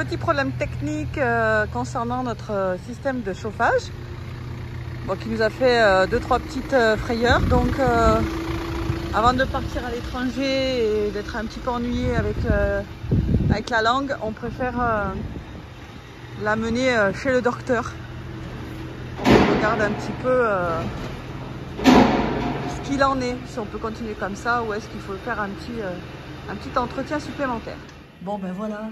petit problème technique concernant notre système de chauffage. Bon, qui nous a fait 2-3 petites frayeurs. Donc avant de partir à l'étranger et d'être un petit peu ennuyé avec la langue, on préfère l'amener chez le docteur. On regarde un petit peu ce qu'il en est, si on peut continuer comme ça ou est-ce qu'il faut faire un petit entretien supplémentaire. Bon ben voilà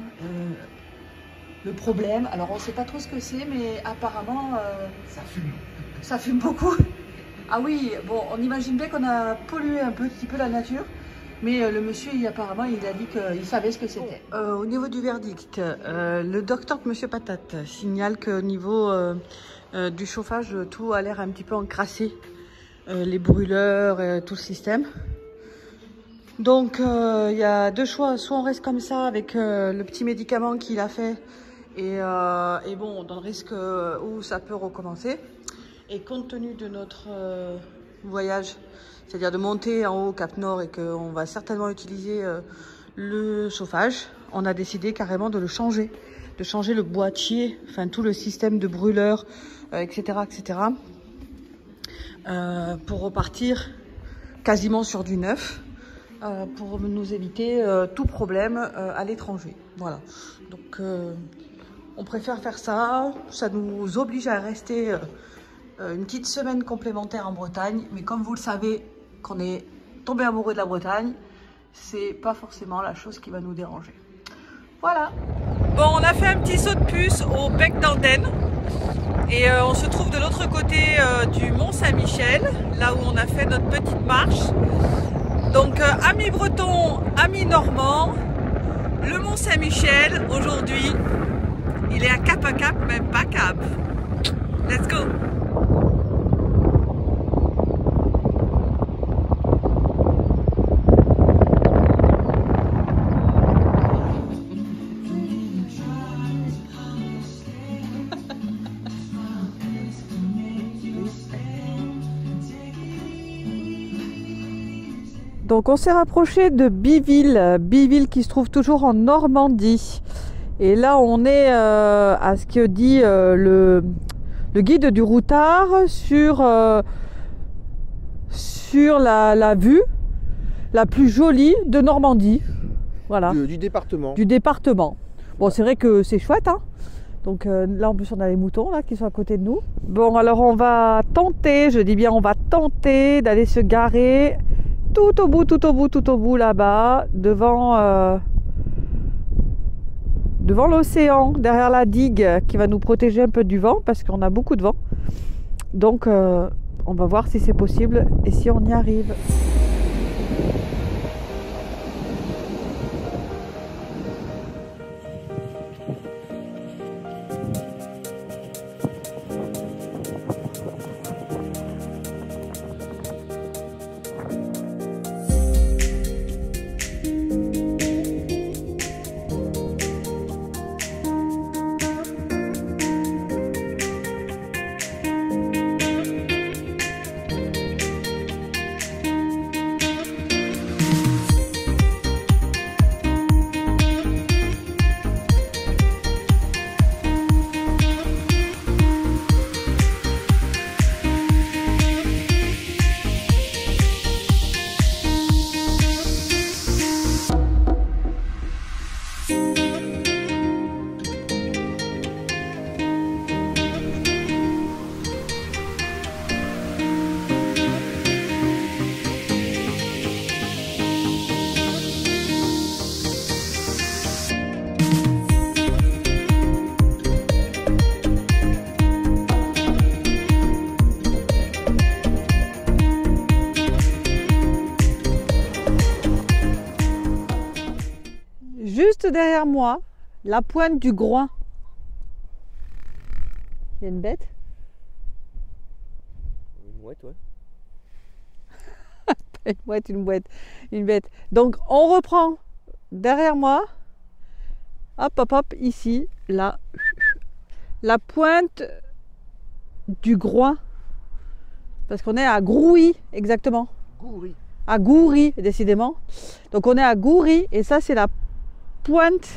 le problème. Alors on ne sait pas trop ce que c'est, mais apparemment ça fume. Ça fume beaucoup. Ah oui, bon, on imagine bien qu'on a pollué un petit peu la nature, mais le monsieur, apparemment, il a dit qu'il savait ce que c'était. Au niveau du verdict, le docteur Monsieur Patate signale qu'au niveau du chauffage, tout a l'air un petit peu encrassé, les brûleurs, tout le système. Donc, il y a deux choix, soit on reste comme ça avec le petit médicament qu'il a fait, et bon, dans le risque où ça peut recommencer. Et compte tenu de notre voyage, c'est-à-dire de monter en haut au Cap Nord et qu'on va certainement utiliser le chauffage, on a décidé carrément de le changer, de changer le boîtier, enfin tout le système de brûleur, etc., etc., pour repartir quasiment sur du neuf, pour nous éviter tout problème à l'étranger. Voilà. Donc on préfère faire ça. Ça nous oblige à rester une petite semaine complémentaire en Bretagne, mais comme vous le savez, qu'on est tombé amoureux de la Bretagne, c'est pas forcément la chose qui va nous déranger. Voilà. Bon, on a fait un petit saut de puce au Bec d'Andenne et on se trouve de l'autre côté du Mont Saint-Michel, là où on a fait notre petite marche. Donc, amis bretons, amis normands, le Mont Saint-Michel aujourd'hui, il est à cap, même pas cap. Let's go. Donc on s'est rapproché de Biville qui se trouve toujours en Normandie. Et là on est à ce que dit le guide du routard sur la vue la plus jolie de Normandie. Voilà. Du département. Du département. Bon, c'est vrai que c'est chouette, hein. Donc là en plus on a les moutons là qui sont à côté de nous. Bon, alors on va tenter, je dis bien on va tenter d'aller se garer tout au bout là-bas, devant l'océan, derrière la digue qui va nous protéger un peu du vent parce qu'on a beaucoup de vent. Donc on va voir si c'est possible et si on y arrive. Juste derrière moi, la pointe du Groin. Il y a une bête. Une mouette, ouais. Une mouette, une bête. Donc on reprend derrière moi. Hop, ici, là. La pointe du Groin. Parce qu'on est à Grouy, exactement. Goury. À Goury, décidément. Donc on est à Goury et ça c'est la pointe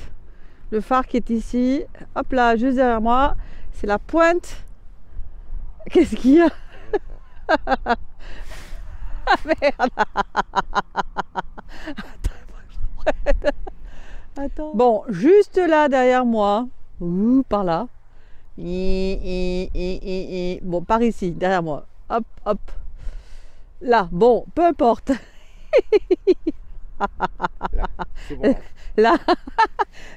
Le phare qui est ici. Hop là, juste derrière moi. C'est la pointe. Qu'est-ce qu'il y a? Ah merde. Attends. Bon, juste là derrière moi. Ouh, par là. Bon, par ici, derrière moi. Hop, hop. Là, bon, peu importe. Là, c'est bon. Là.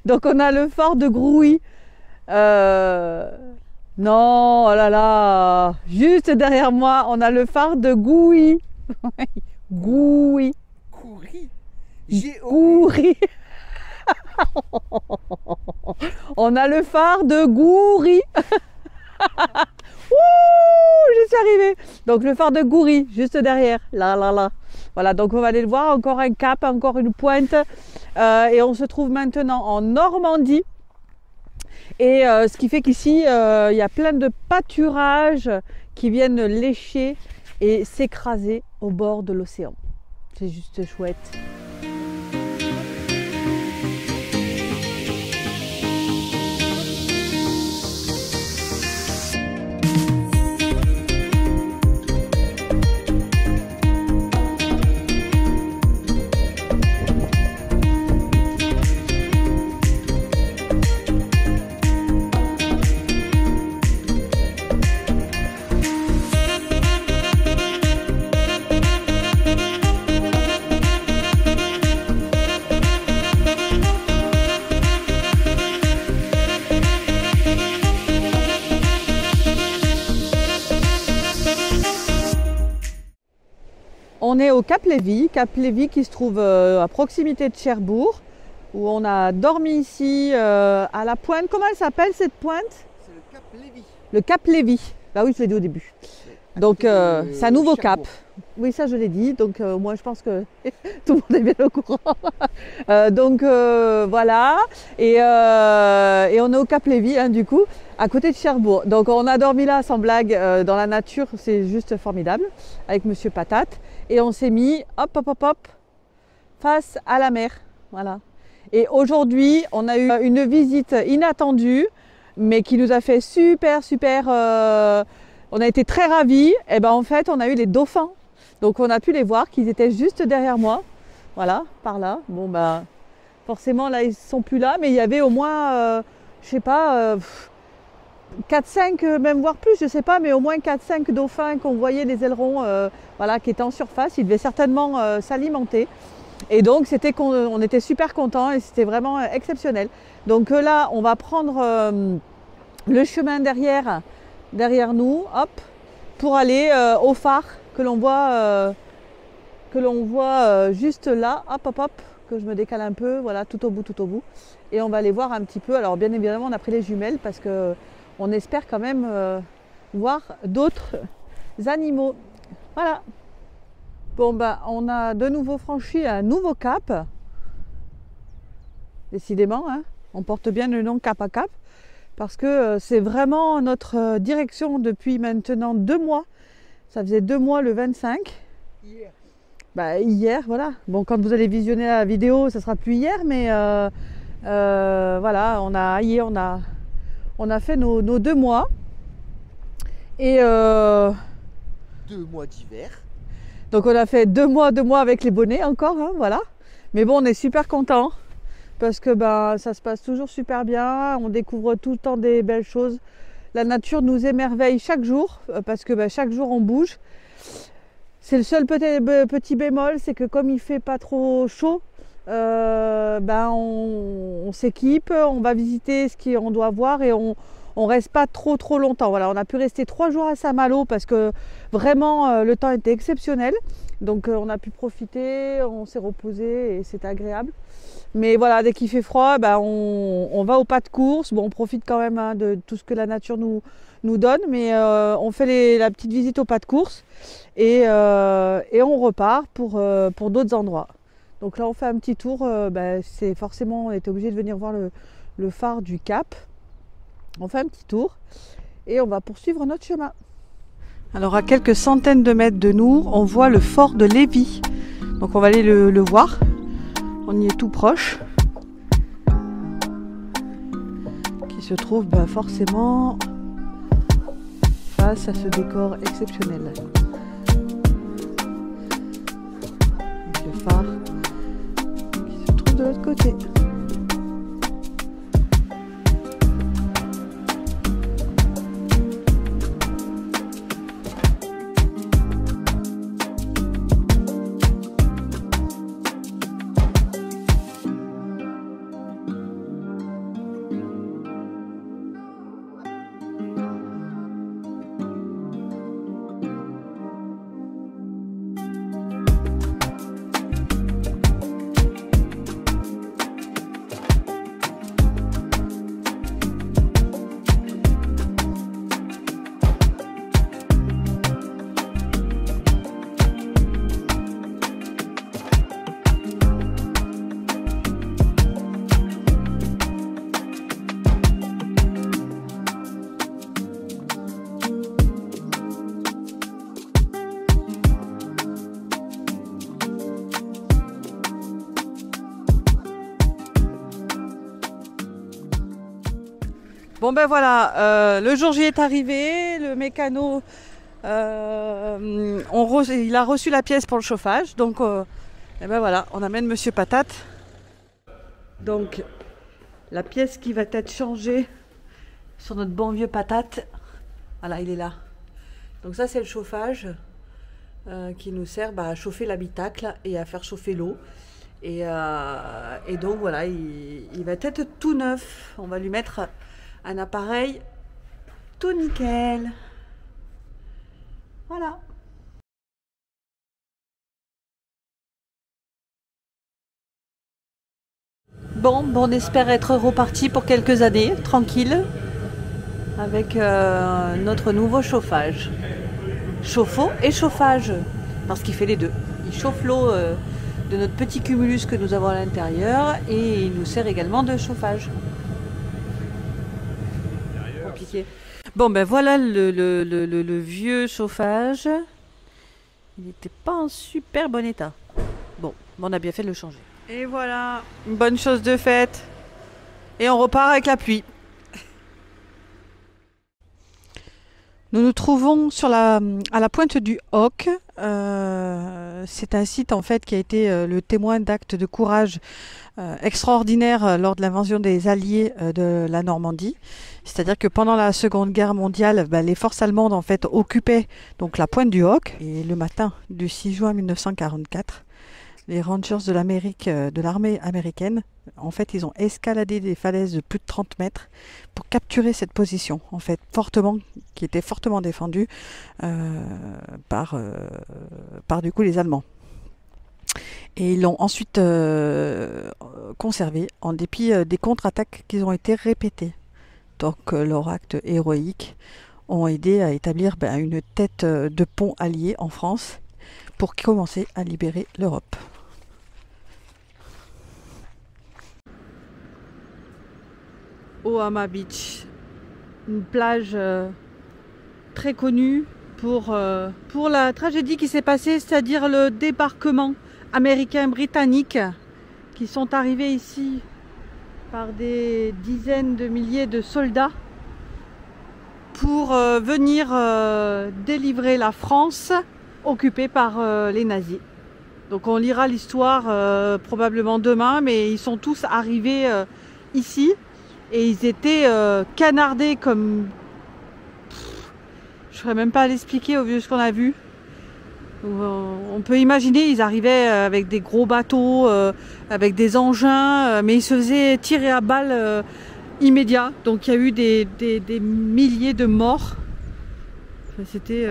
Donc on a le phare de Grouy. Non, oh là là. Juste derrière moi, on a le phare de Gouy. Gouy. Goury. Goury. On a le phare de Goury. Ouh, je suis arrivée. Donc le phare de Goury, juste derrière. Là, là, là. Voilà, donc on va aller le voir. Encore un cap, encore une pointe. Et on se trouve maintenant en Normandie. Et ce qui fait qu'ici, il y a plein de pâturages qui viennent lécher et s'écraser au bord de l'océan. C'est juste chouette. On est au Cap Lévis qui se trouve à proximité de Cherbourg, où on a dormi ici à la pointe. Comment elle s'appelle cette pointe? C'est le Cap Lévis. Le Cap Lévis. Bah oui, je l'ai dit au début. Donc c'est un nouveau cap. Oui, ça je l'ai dit. Donc moi je pense que tout le monde est bien au courant. Donc voilà. Et on est au Cap Lévis hein, du coup, à côté de Cherbourg. Donc on a dormi là sans blague dans la nature. C'est juste formidable avec Monsieur Patate. Et on s'est mis hop hop hop hop face à la mer. Voilà. Et aujourd'hui on a eu une visite inattendue, mais qui nous a fait super. On a été très ravis. Et ben en fait on a eu les dauphins. Donc on a pu les voir, qu'ils étaient juste derrière moi. Voilà, par là. Bon bah forcément là ils sont plus là, mais il y avait au moins je sais pas 4-5, même voire plus, je sais pas, mais au moins 4-5 dauphins qu'on voyait les ailerons voilà, qui étaient en surface. Ils devaient certainement s'alimenter. Et donc on était super contents et c'était vraiment exceptionnel. Donc là on va prendre le chemin derrière nous, hop, pour aller au phare que l'on voit juste là, hop hop hop, que je me décale un peu, voilà, tout au bout. Et on va aller voir un petit peu. Alors bien évidemment on a pris les jumelles parce que on espère quand même voir d'autres animaux. Voilà. Bon bah on a de nouveau franchi un nouveau cap. Décidément, hein, on porte bien le nom Cap à Cap parce que c'est vraiment notre direction depuis maintenant 2 mois. Ça faisait 2 mois le 25. Hier. Bah hier, voilà. Bon, quand vous allez visionner la vidéo, ça sera plus hier, mais voilà, on a fait nos 2 mois. Et 2 mois d'hiver. donc on a fait 2 mois avec les bonnets encore, hein, voilà. Mais bon, on est super contents parce que ben, ça se passe toujours super bien. On découvre tout le temps des belles choses. La nature nous émerveille chaque jour parce que ben, chaque jour on bouge. C'est le seul petit bémol, c'est que comme il fait pas trop chaud, ben on s'équipe, on va visiter ce qu'on doit voir et on reste pas trop longtemps. Voilà, on a pu rester 3 jours à Saint-Malo parce que vraiment le temps était exceptionnel. Donc on a pu profiter, on s'est reposé et c'est agréable. Mais voilà, dès qu'il fait froid, ben on va au pas de course. Bon, on profite quand même hein, de tout ce que la nature nous donne, mais on fait la petite visite au pas de course et on repart pour d'autres endroits. Donc là on fait un petit tour, c'est forcément on était obligé de venir voir le phare du Cap. On fait un petit tour et on va poursuivre notre chemin. Alors à quelques centaines de mètres de nous, on voit le fort de Lévis. Donc on va aller le voir. On y est tout proche. se trouve forcément face à ce décor exceptionnel. Avec le phare qui se trouve de l'autre côté. Bon ben voilà, le jour J est arrivé, le mécano, il a reçu la pièce pour le chauffage, donc et ben voilà, on amène Monsieur Patate. Donc la pièce qui va être changée sur notre bon vieux Patate, voilà, il est là. Donc ça c'est le chauffage qui nous sert à chauffer l'habitacle et à faire chauffer l'eau. Et donc voilà, il va être tout neuf, on va lui mettre un appareil tout nickel. Voilà. Bon, on espère être reparti pour quelques années, tranquille, avec notre nouveau chauffage. Chauffe-eau et chauffage, parce qu'il fait les deux. Il chauffe l'eau de notre petit cumulus que nous avons à l'intérieur et il nous sert également de chauffage. Compliqué. Bon ben voilà le vieux chauffage. Il n'était pas en super bon état. Bon, on a bien fait de le changer. Et voilà, une bonne chose de faite. Et on repart avec la pluie. Nous nous trouvons à la pointe du Hoc. C'est un site en fait qui a été le témoin d'actes de courage extraordinaires lors de l'invasion des Alliés de la Normandie. C'est-à-dire que pendant la Seconde Guerre mondiale, les forces allemandes en fait occupaient donc la pointe du Hoc. Et le matin du 6 juin 1944, les Rangers de l'armée américaine, en fait, ils ont escaladé des falaises de plus de 30 mètres pour capturer cette position, en fait, qui était fortement défendue par du coup les Allemands. Et ils l'ont ensuite conservé en dépit des contre-attaques qui ont été répétées. Donc leurs actes héroïques ont aidé à établir une tête de pont alliée en France pour commencer à libérer l'Europe. Omaha Beach, une plage très connue pour la tragédie qui s'est passée, c'est-à-dire le débarquement américain-britannique qui sont arrivés ici par des dizaines de milliers de soldats pour venir délivrer la France occupée par les nazis. Donc on lira l'histoire probablement demain, mais ils sont tous arrivés ici. Et ils étaient canardés comme... je ne saurais même pas l'expliquer au vu de ce qu'on a vu. On peut imaginer, ils arrivaient avec des gros bateaux, avec des engins, mais ils se faisaient tirer à balles immédiat. Donc il y a eu des milliers de morts. Enfin, c'était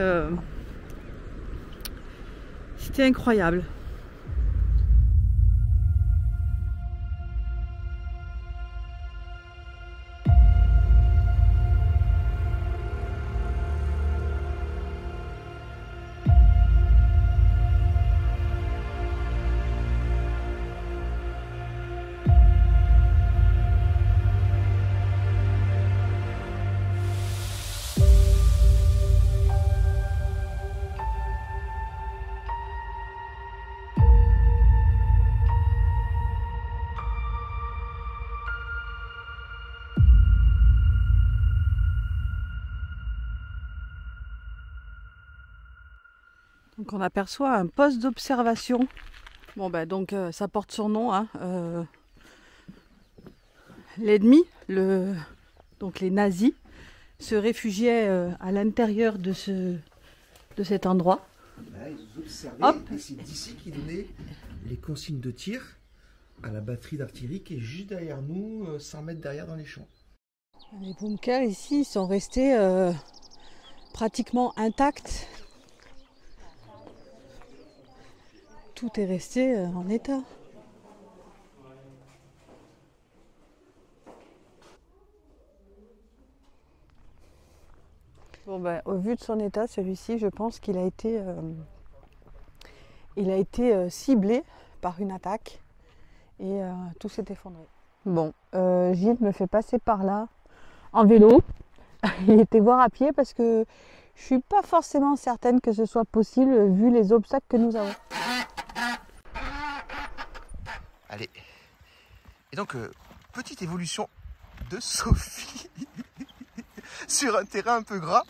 incroyable. Donc on aperçoit un poste d'observation. Bon ben donc ça porte son nom, hein. L'ennemi, donc les nazis, se réfugiaient à l'intérieur de cet endroit. Là, ils observaient, Hop. et c'est d'ici qu'ils donnaient les consignes de tir à la batterie d'artillerie qui est juste derrière nous, 100 mètres derrière dans les champs. Les bunkers ici sont restés pratiquement intacts. Tout est resté en état. Bon ben, au vu de son état, celui-ci, je pense qu'il a été, ciblé par une attaque et tout s'est effondré. Bon, Gilles me fait passer par là en vélo. Il était voir à pied parce que je suis pas forcément certaine que ce soit possible vu les obstacles que nous avons. Allez. Et donc, petite évolution de Sophie sur un terrain un peu gras.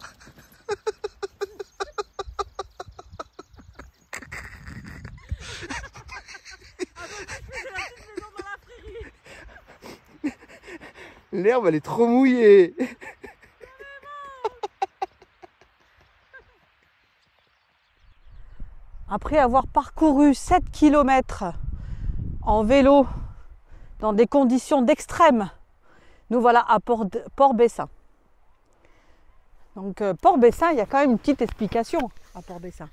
L'herbe, elle est trop mouillée. Après avoir parcouru 7 km en vélo dans des conditions d'extrême, nous voilà à Port-Bessin. Donc Port-Bessin, il y a quand même une petite explication à Port-Bessin.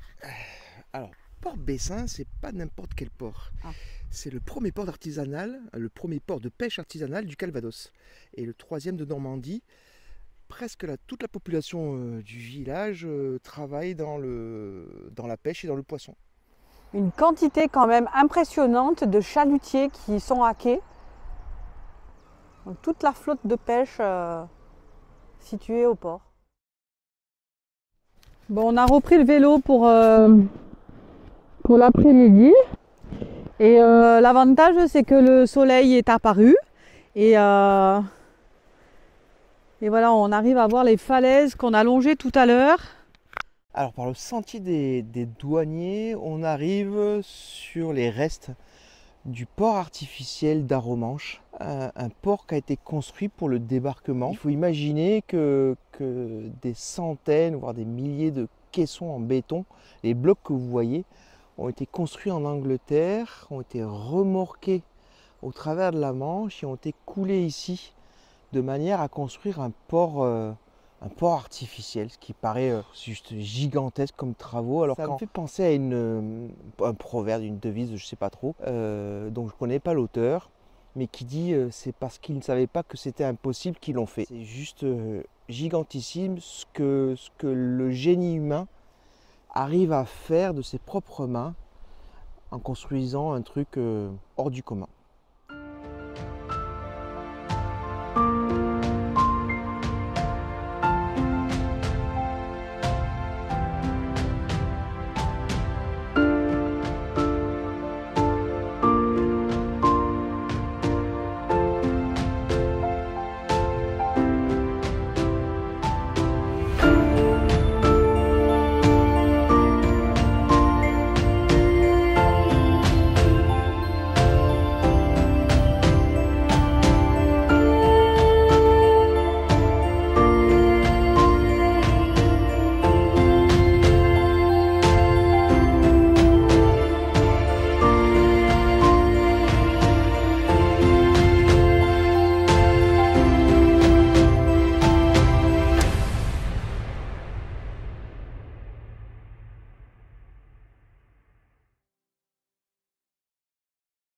Alors, Port-Bessin, c'est pas n'importe quel port. Ah. C'est le premier port artisanal, le premier port de pêche artisanale du Calvados. Et le troisième de Normandie. Presque toute la population du village travaille dans la pêche et dans le poisson. Une quantité quand même impressionnante de chalutiers qui sont à quai. Donc, toute la flotte de pêche située au port. Bon, on a repris le vélo pour l'après-midi. Et l'avantage, c'est que le soleil est apparu. Et voilà, on arrive à voir les falaises qu'on a longées tout à l'heure. Alors par le sentier des douaniers, on arrive sur les restes du port artificiel d'Arromanches. Un port qui a été construit pour le débarquement. Il faut imaginer que des centaines, voire des milliers de caissons en béton, les blocs que vous voyez, ont été construits en Angleterre, ont été remorqués au travers de la Manche et ont été coulés ici, de manière à construire un port artificiel, ce qui paraît juste gigantesque comme travaux. Alors ça me fait penser à un proverbe, une devise, je ne sais pas trop, dont je ne connais pas l'auteur, mais qui dit c'est parce qu'ils ne savaient pas que c'était impossible qu'ils l'ont fait. C'est juste gigantissime ce que le génie humain arrive à faire de ses propres mains en construisant un truc hors du commun.